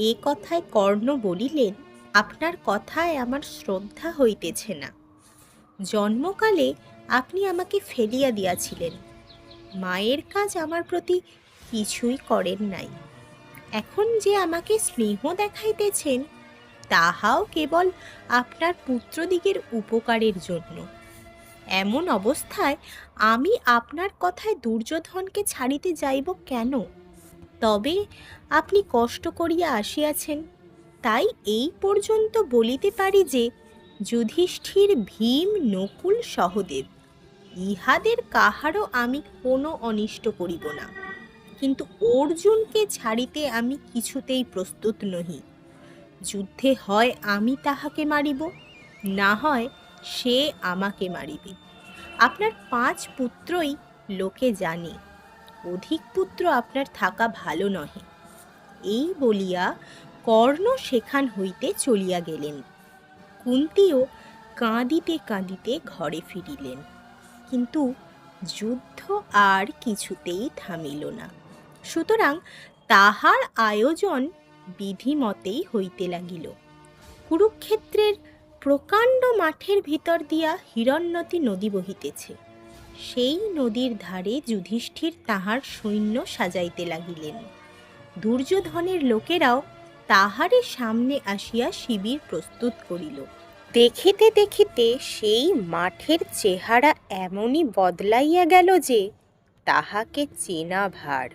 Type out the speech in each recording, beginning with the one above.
এ কথায় কর্ণ বলিলেন, আপনার কথায় আমার শ্রদ্ধা হইতেছে না। জন্মকালে আপনি আমাকে ফেলিয়া দিয়াছিলেন, মায়ের কাজ আমার প্রতি কিছুই করেন নাই। এখন যে আমাকে স্নেহ দেখাইতেছেন, তাহাও কেবল আপনার পুত্রদিগের উপকারের জন্য। এমন অবস্থায় আমি আপনার কথায় দুর্যোধনকে ছাড়িতে যাইব কেন? তবে আপনি কষ্ট করিয়া আসিয়াছেন, তাই এই পর্যন্ত বলিতে পারি যে যুধিষ্ঠির, ভীম, নকুল, সহদেব ইহাদের কাহারও আমি কোনো অনিষ্ট করিব না, কিন্তু অর্জুনকে ছাড়িতে আমি কিছুতেই প্রস্তুত নহি। যুদ্ধে হয় আমি তাহাকে মারিব, না হয় সে আমাকে মারিবে। আপনার 5 পুত্রই লোকে জানে, অধিক পুত্র আপনার থাকা ভালো নহে। এই বলিয়া কর্ণ সেখান হইতে চলিয়া গেলেন। কুন্তীও কাঁদিতে কাঁদিতে ঘরে ফিরিলেন, কিন্তু যুদ্ধ আর কিছুতেই থামিল না। সুতরাং তাহার আয়োজন বিধিমতেই হইতে লাগিল। কুরুক্ষেত্রের প্রকাণ্ড মাঠের ভিতর দিয়া হিরণ্যতী নদী বহিতেছে। সেই নদীর ধারে যুধিষ্ঠির তাহার সৈন্য সাজাইতে লাগিলেন। দুর্যোধনের লোকেরাও তাহারে সামনে আসিয়া শিবির প্রস্তুত করিল। দেখিতে দেখিতে সেই মাঠের চেহারা এমনই বদলাইয়া গেল যে তাহাকে চেনা ভার।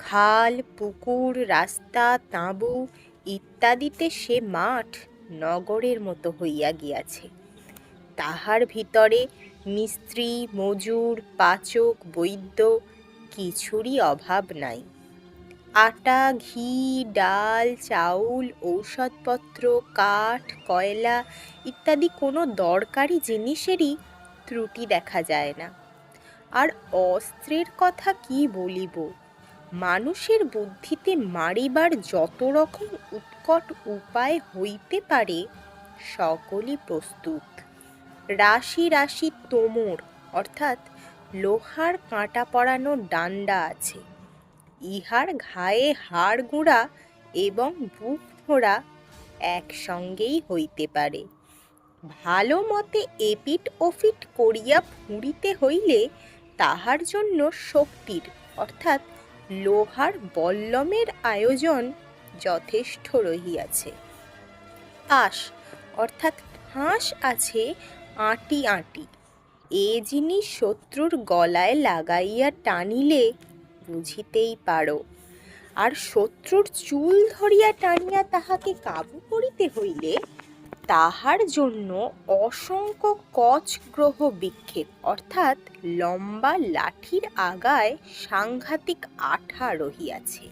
খাল, পুকুর, রাস্তা, তাঁবু ইত্যাদিতে সে মাঠ নগরের মতো হইয়া গিয়াছে। তাহার ভিতরে মিস্ত্রি, মজুর, পাচক, বৈদ্য কিছুরই অভাব নাই। আটা, ঘি, ডাল, চাউল, ঔষধপত্র, কাঠ, কয়লা ইত্যাদি কোনো দরকারি জিনিসেরই ত্রুটি দেখা যায় না। আর অস্ত্রের কথা কি বলিব, মানুষের বুদ্ধিতে মারিবার যত রকম উৎকট উপায় হইতে পারে সকলই প্রস্তুত। রাশি রাশি তোমর অর্থাৎ লোহার কাঁটা পরানো ডান্ডা আছে। ইহার ঘায়ে হাড় গুঁড়া এবং বুক ফোড়া একসঙ্গেই হইতে পারে। ভালো মতে এপিট ওপিট করিয়া ফুঁড়িতে হইলে তাহার জন্য শক্তির অর্থাৎ লোহার বল্লমের আয়োজন যথেষ্ট রহিয়াছে। আশ অর্থাৎ ফাঁস আছে আঁটি আঁটি। এ জিনিস শত্রুর গলায় লাগাইয়া টানিলে বুঝিতেই পারো। আর শত্রুর চুল ধরিয়া টানিয়া তাহাকে কাবু করিতে হইলে তাহার জন্য অসংখ্য কচ গ্রহ বিক্ষেপ অর্থাৎ লম্বা লাঠির আগায় সাংঘাতিক আঠা রহিয়াছে।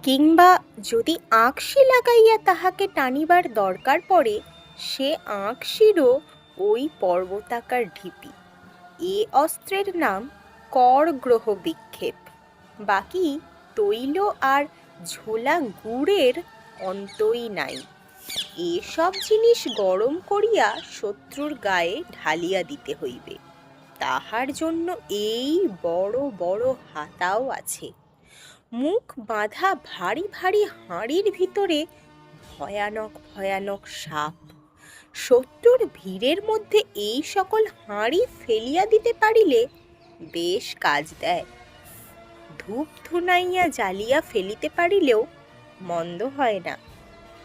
কিংবা যদি আঁকশি লাগাইয়া তাহাকে টানিবার দরকার পড়ে, সে আঁকশিরও ওই পর্বতাকার ঢিপি। এ অস্ত্রের নাম করগ্রহ বিক্ষেপ। বাকি তৈল আর ঝোলা গুড়ের অন্তই নাই। এসব জিনিস গরম করিয়া শত্রুর গায়ে ঢালিয়া দিতে হইবে। তাহার জন্য এই বড় বড় হাতাও আছে। মুখ বাঁধা ভারী ভারী হাঁড়ির ভিতরে ভয়ানক ভয়ানক সাপ। শত্রুর ভিড়ের মধ্যে এই সকল হাঁড়ি ফেলিয়া দিতে পারিলে বেশ কাজ দেয়। ধূপ ধুনাইয়া জ্বালিয়া ফেলিতে পারিলেও মন্দ হয় না।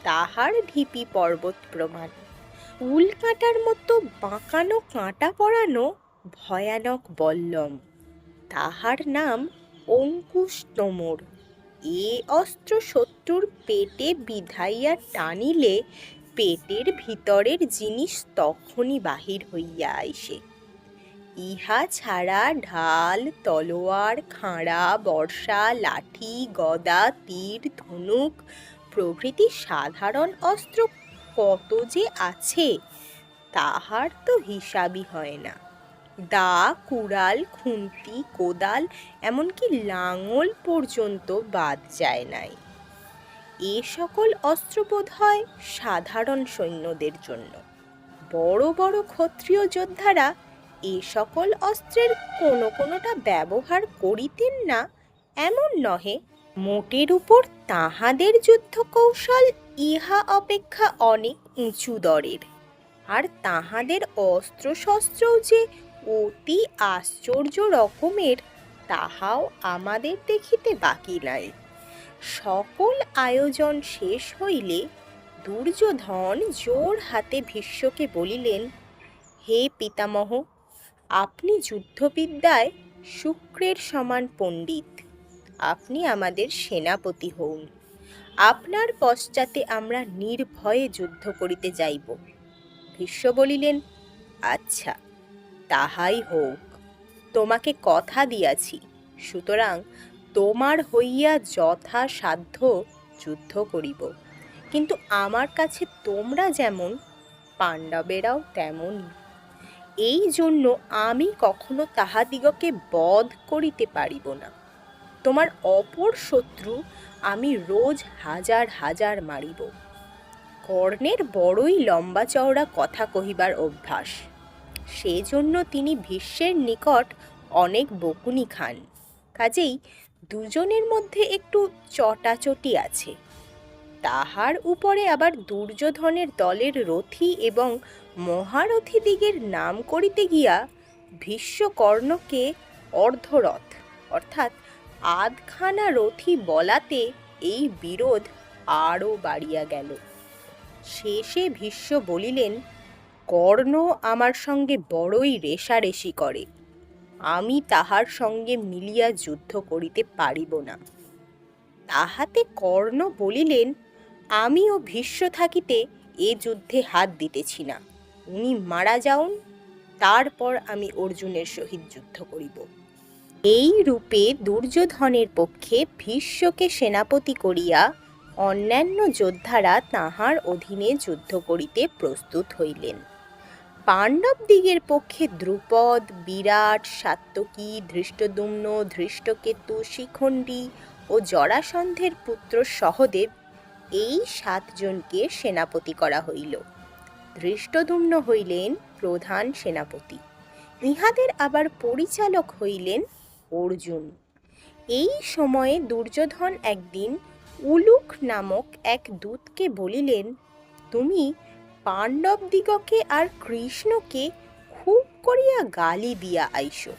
তাহার ঢিপি পর্বত প্রমাণ। উল কাঁটার মতো বাঁকানো কাঁটা পরানো ভয়ানক বল্লম, তাহার নাম অঙ্কুশ তোমর। এ অস্ত্র শত্রুর পেটে বিধাইয়া টানিলে পেটের ভিতরের জিনিস তখনই বাহির হইয়া আইসে। ইহা ছাড়া ঢাল, তলোয়ার, খাঁড়া, বর্ষা, লাঠি, গদা, তীর, ধনুক প্রভৃতি সাধারণ অস্ত্র কত যে আছে তাহার তো হিসাবই হয় না। দা, কুড়াল, খুন্তি, কোদাল এমনকি লাঙল পর্যন্ত বাদ যায় নাই। এ সকল অস্ত্র বোধ হয় সাধারণ সৈন্যদের জন্য। বড় বড় ক্ষত্রিয় যোদ্ধারা এ সকল অস্ত্রের কোনোটা ব্যবহার করিতেন না এমন নহে, মোটের উপর তাহাদের যুদ্ধ কৌশল ইহা অপেক্ষা অনেক উঁচু দরের, আর তাহাদের অস্ত্রশস্ত্রও যে অতি আশ্চর্য রকমের, তাহাও আমাদের দেখিতে বাকি নাই। সকল আয়োজন শেষ হইলে দুর্যোধন জোর হাতে ভীষ্মকে বলিলেন, হে পিতামহ, আপনি যুদ্ধবিদ্যায় শুক্রের সমান পণ্ডিত, আপনি আমাদের সেনাপতি হউন। আপনার পশ্চাতে আমরা নির্ভয়ে যুদ্ধ করিতে যাইব। ভীষ্ম বলিলেন, আচ্ছা, তাহাই হোক, তোমাকে কথা দিয়াছি, সুতরাং তোমার হইয়া যথাসাধ্য যুদ্ধ করিব। কিন্তু আমার কাছে তোমরা যেমন, পাণ্ডবেরাও তেমনই। এই জন্য আমি কখনো তাহাদিগকে বধ করিতে পারিব না। তোমার অপর শত্রু আমি রোজ হাজার হাজার মারিব। কর্ণের বড়ই লম্বা চওড়া কথা কহিবার অভ্যাস, সেজন্য তিনি ভীষ্মের নিকট অনেক বকুনি খান। কাজেই দুজনের মধ্যে একটু চটাচটি আছে। তাহার উপরে আবার দুর্যোধনের দলের রথী এবং মহারথীদিগের নাম করিতে গিয়া ভীষ্ম কর্ণকে অর্ধরথ অর্থাৎ আধখানা রথী বলাতে এই বিরোধ আরও বাড়িয়া গেল। শেষে ভীষ্ম বলিলেন, কর্ণ আমার সঙ্গে বড়ই রেষারেষি করে, আমি তাহার সঙ্গে মিলিয়া যুদ্ধ করিতে পারিব না। তাহাতে কর্ণ বলিলেন, আমিও ভীষ্ম থাকিতে এ যুদ্ধে হাত দিতেছি না, উনি মারা যাউন, তারপর আমি অর্জুনের সহিত যুদ্ধ করিব। এই রূপে দুর্যোধনের পক্ষে ভীষ্মকে সেনাপতি করিয়া অন্যান্য যোদ্ধারা তাহার অধীনে যুদ্ধ করিতে প্রস্তুত হইলেন। পাণ্ডবদিগের পক্ষে দ্রুপদ, বিরাট, সাত্যকী, ধৃষ্টদ্যুম্ন, ধৃষ্টকেতু, শিখণ্ডী ও জরাসন্ধের পুত্র সহদেব, এই 7 জনকে সেনাপতি করা হইল। ধৃষ্টদ্যুম্ন হইলেন প্রধান সেনাপতি, ইহাদের আবার পরিচালক হইলেন অর্জুন। এই সময়ে দুর্যোধন একদিন উলুক নামক এক দূতকে বলিলেন, তুমি পাণ্ডবদিগকে আর কৃষ্ণকে খুব করিয়া গালি দিয়া আইসো।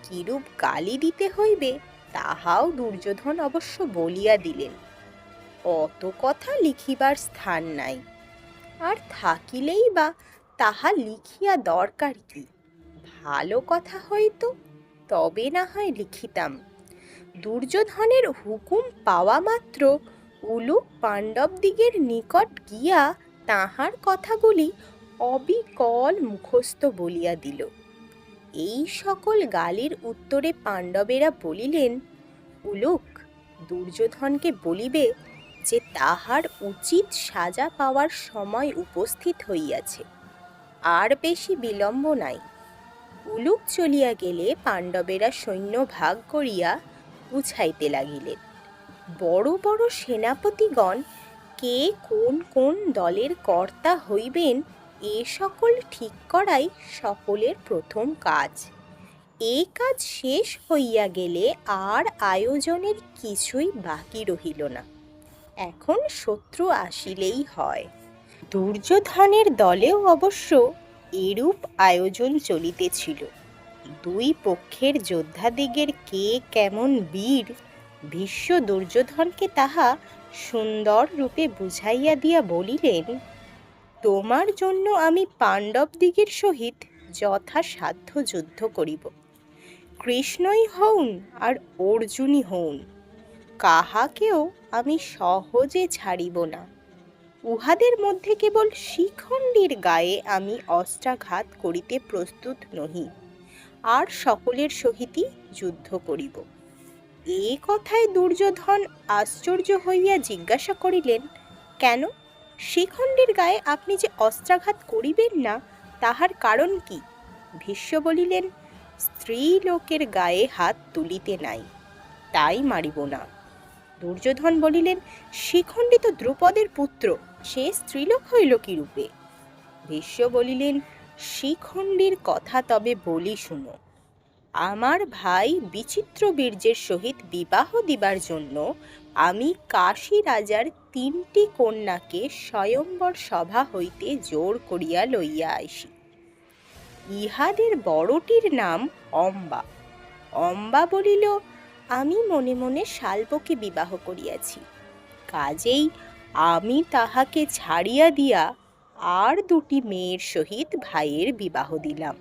কিরূপ গালি দিতে হইবে তাহাও দুর্যোধন অবশ্য বলিয়া দিলেন। অত কথা লিখিবার স্থান নাই, আর থাকিলেই বা তাহা লিখিয়া দরকার কি? ভালো কথা হইতো তবে না হয় লিখিতাম। দুর্যোধনের হুকুম পাওয়া মাত্র উলুক পাণ্ডবদিগের নিকট গিয়া তাহার কথাগুলি অবিকল মুখস্থ বলিয়া দিল। এই সকল গালির উত্তরে পাণ্ডবেরা বলিলেন, উলুক দুর্যোধনকে বলিবে যে তাহার উচিত সাজা পাওয়ার সময় উপস্থিত হইয়াছে, আর বেশি বিলম্ব নাই। উলুক চলিয়া গেলে পাণ্ডবেরা সৈন্য ভাগ করিয়া গুছাইতে লাগিলেন। বড় বড় সেনাপতিগণ কে কোন কোন দলের কর্তা হইবেন এ সকল ঠিক করাই সকলের প্রথম কাজ। এ কাজ শেষ হইয়া গেলে আর আয়োজনের কিছুই বাকি রহিল না। এখন শত্রু আসিলেই হয়। দুর্যোধনের দলেও অবশ্য এরূপ আয়োজন চলিতেছিল। দুই পক্ষের যোদ্ধাদিগের কে কেমন বীর, ভীষ্ম দুর্যোধনকে তাহা সুন্দর রূপে বুঝাইয়া দিয়া বলিলেন, তোমার জন্য আমি পাণ্ডবদিগের সহিত যথাসাধ্য যুদ্ধ করিব। কৃষ্ণই হউন আর অর্জুনই হউন, কাহাকেও আমি সহজে ছাড়িব না। উহাদের মধ্যে কেবল শিখণ্ডীর গায়ে আমি অস্ত্রাঘাত করিতে প্রস্তুত নহি, আর সকলের সহিতই যুদ্ধ করিব। এ কথায় দুর্যোধন আশ্চর্য হইয়া জিজ্ঞাসা করিলেন, কেন, শিখণ্ডীর গায়ে আপনি যে অস্ত্রাঘাত করিবেন না, তাহার কারণ কি? ভীষ্ম বলিলেন, স্ত্রী লোকের গায়ে হাত তুলিতে নাই, তাই মারিব না। দুর্যোধন বলিলেন, শিখণ্ডী তো দ্রুপদের পুত্র, সে স্ত্রীলোক হইল কি রূপে? ভীষ্ম বলিলেন, শিখণ্ডীর কথা তবে বলি শুনো। আমার ভাই বিচিত্রবীর্যের সহিত বিবাহ দিবার জন্য আমি কাশী রাজার 3টি কন্যাকে স্বয়ম্বর সভা হইতে জোর করিয়া লইয়া আসি। ইহাদের বড়টির নাম অম্বা। অম্বা বলিল, আমি মনে মনে শাল্বকে বিবাহ করিয়াছি, কাজেই আমি তাহাকে ছাড়িয়া দিয়া আর 2টি মেয়ের সহিত ভাইয়ের বিবাহ দিলাম।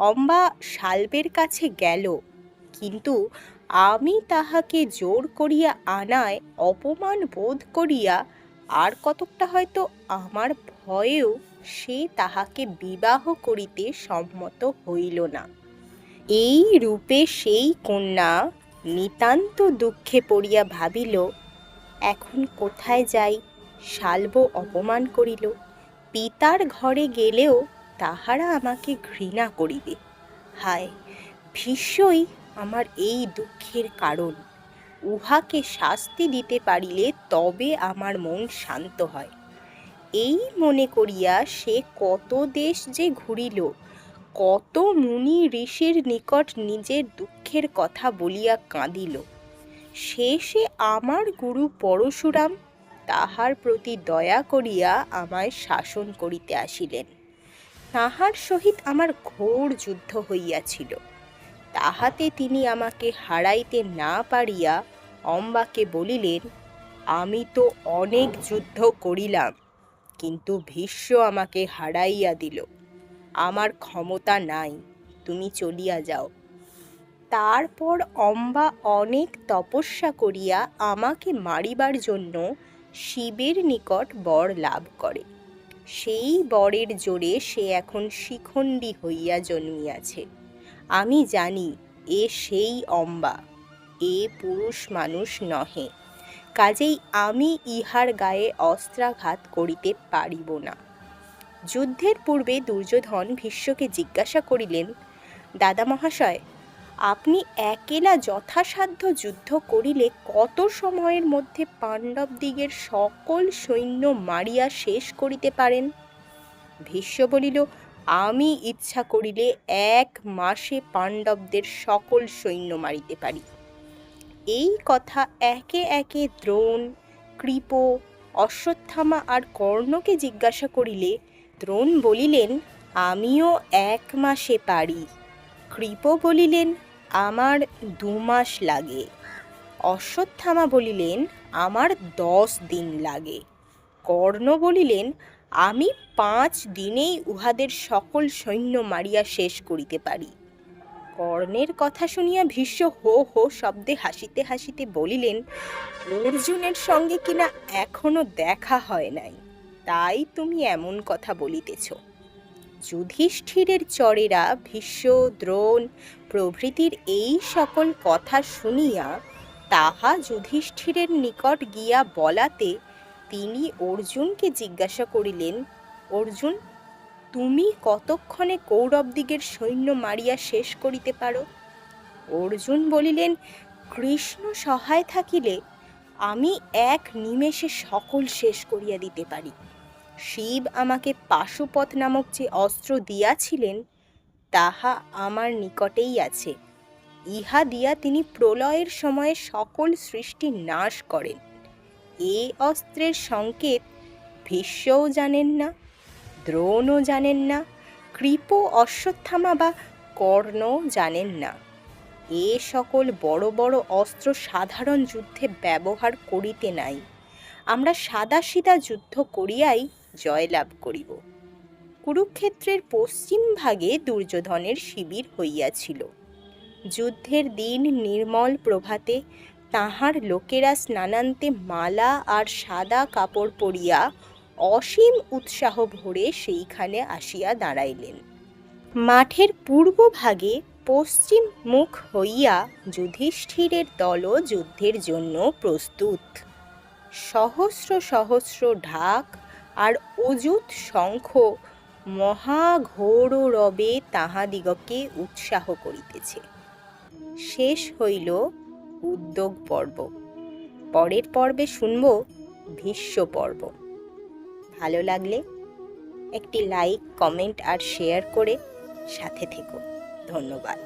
অম্বা শাল্বের কাছে গেল, কিন্তু আমি তাহাকে জোর করিয়া আনায় অপমান বোধ করিয়া আর কতকটা হয়তো আমার ভয়েও সে তাহাকে বিবাহ করিতে সম্মত হইল না। এই রূপে সেই কন্যা নিতান্ত দুঃখে পড়িয়া ভাবিল, এখন কোথায় যাই? শাল্ব অপমান করিল, পিতার ঘরে গেলেও তাহারা আমাকে ঘৃণা করিবে। হায়, ভীষ্মই আমার এই দুঃখের কারণ। উহাকে শাস্তি দিতে পারিলে তবে আমার মন শান্ত হয়। এই মনে করিয়া সে কত দেশ যে ঘুরিল, কত মুনি ঋষির নিকট নিজের দুঃখের কথা বলিয়া কাঁদিল। শেষে আমার গুরু পরশুরাম তাহার প্রতি দয়া করিয়া আমায় শাসন করিতে আসিলেন। তাহার সহিত আমার ঘোর যুদ্ধ হইয়াছিল। তাহাতে তিনি আমাকে হারাইতে না পারিয়া অম্বাকে বলিলেন, আমি তো অনেক যুদ্ধ করিলাম, কিন্তু ভীষ্ম আমাকে হারাইয়া দিল। আমার ক্ষমতা নাই, তুমি চলিয়া যাও। তারপর অম্বা অনেক তপস্যা করিয়া আমাকে মারিবার জন্য শিবের নিকট বর লাভ করে। সেই বরের জোরে সে এখন শিখণ্ডী হইয়া জন্মিয়াছে। আমি জানি এ সেই অম্বা, এ পুরুষ মানুষ নহে, কাজেই আমি ইহার গায়ে অস্ত্রাঘাত করিতে পারিব না। যুদ্ধের পূর্বে দুর্যোধন ভীষ্মকে জিজ্ঞাসা করিলেন, দাদা মহাশয়, আপনি একেলা যথাসাধ্য যুদ্ধ করিলে কত সময়ের মধ্যে পাণ্ডবদিগের সকল সৈন্য মারিয়া শেষ করিতে পারেন? ভীষ্ম বলিল, আমি ইচ্ছা করিলে 1 মাসে পাণ্ডবদের সকল সৈন্য মারিতে পারি। এই কথা একে একে দ্রোণ, কৃপ, অশ্বত্থামা আর কর্ণকে জিজ্ঞাসা করিলে দ্রোণ বলিলেন, আমিও 1 মাসে পারি। কৃপ বলিলেন, আমার 2 মাস লাগে। অশ্বত্থামা বলিলেন, আমার 10 দিন লাগে। কর্ণ বলিলেন, আমি 5 দিনেই উহাদের সকল সৈন্য মারিয়া শেষ করিতে পারি। কর্ণের কথা শুনিয়া ভীষ্ম হো হো শব্দে হাসিতে হাসিতে বলিলেন, অর্জুনের সঙ্গে কিনা এখনো দেখা হয় নাই, তাই তুমি এমন কথা বলিতেছ। যুধিষ্ঠিরের চরেরা ভীষ্ম, দ্রোণ প্রভৃতির এই সকল কথা শুনিয়া তাহা যুধিষ্ঠিরের নিকট গিয়া বলাতে তিনি অর্জুনকে জিজ্ঞাসা করিলেন, অর্জুন, তুমি কতক্ষণে কৌরবদিগের সৈন্য মারিয়া শেষ করিতে পারো? অর্জুন বলিলেন, কৃষ্ণ সহায় থাকিলে আমি 1 নিমেষে সকল শেষ করিয়া দিতে পারি। শিব আমাকে পাশুপত নামক যে অস্ত্র দিয়াছিলেন তাহা আমার নিকটেই আছে। ইহা দিয়া তিনি প্রলয়ের সময়ে সকল সৃষ্টি নাশ করেন। এ অস্ত্রের সংকেত ভীষ্মও জানেন না, দ্রোণও জানেন না, কৃপ, অশ্বত্থামা বা কর্ণও জানেন না। এ সকল বড় বড় অস্ত্র সাধারণ যুদ্ধে ব্যবহার করিতে নাই। আমরা সাদাসিধা যুদ্ধ করিয়াই জয়লাভ করিব। কুরুক্ষেত্রের পশ্চিম ভাগে দুর্যোধনের শিবির হইয়াছিল। যুদ্ধের দিন নির্মল প্রভাতে তাহার লোকেরা স্নানান্তে মালা আর সাদা কাপড় পরিয়া অসীম উৎসাহ ভরে সেইখানে আসিয়া দাঁড়াইলেন। মাঠের পূর্ব ভাগে পশ্চিম মুখ হইয়া যুধিষ্ঠিরের দলও যুদ্ধের জন্য প্রস্তুত। সহস্র সহস্র ঢাক আর অযুত শঙ্খ মহাঘোর রবে তাহাদিগকে উৎসাহ করিতেছে। শেষ হইল উদ্যোগ পর্ব। পরের পর্বে শুনব ভীষ্ম পর্ব। ভালো লাগলে একটি লাইক, কমেন্ট আর শেয়ার করে সাথে থেকো। ধন্যবাদ।